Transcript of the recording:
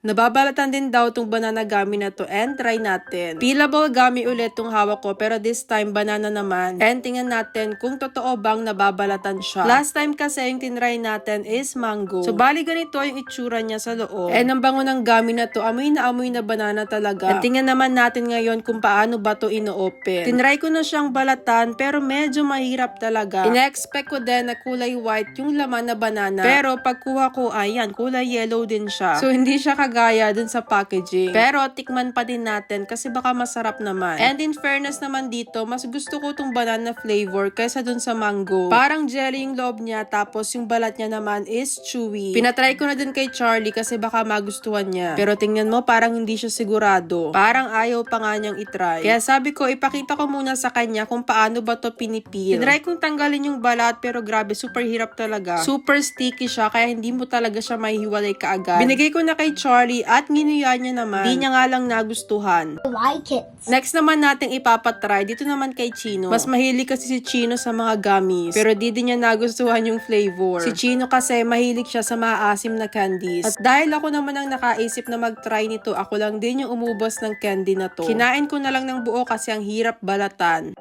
Nababalatan din daw tong banana gummy na to and try natin. Peelable gummy ulit tong hawak ko pero this time banana naman. And tingnan natin kung totoo bang nababalatan siya. Last time kasi yung tinry natin is mango. So bali ganito yung itsura niya sa loob. And ang bango ng gummy na to, amoy na banana talaga. And tingnan naman natin ngayon kung paano ba to ino-open. Tinry ko na siyang balatan pero medyo mahirap talaga. Ina-expect ko din na kulay white yung laman na banana. Pero pagkuha ko, ayan, kulay yellow din siya. So hindi siya gaya dun sa packaging. Pero tikman pa din natin kasi baka masarap naman. And in fairness naman dito, mas gusto ko tong banana flavor kaysa dun sa mango. Parang jelly yung loob niya tapos yung balat niya naman is chewy. Pinatry ko na din kay Charlie kasi baka magustuhan niya. Pero tingnan mo parang hindi siya sigurado. Parang ayaw pa nga niyang itry. Kaya sabi ko ipakita ko muna sa kanya kung paano ba to pinipil. Tinry kong tanggalin yung balat pero grabe super hirap talaga. Super sticky siya kaya hindi mo talaga siya mahihiwalay kaagad. Binigay ko na kay Charlie at nginuya niya naman. Di niya nga lang nagustuhan. Like it. Next naman nating ipapatry. Dito naman kay Chino. Mas mahilig kasi si Chino sa mga gummies. Pero di din niya nagustuhan yung flavor. Si Chino kasi mahilig siya sa maasim na candies. At dahil ako naman ang nakaisip na mag-try nito, ako lang din yung umubos ng candy na to. Kinain ko na lang ng buo kasi ang hirap balatan.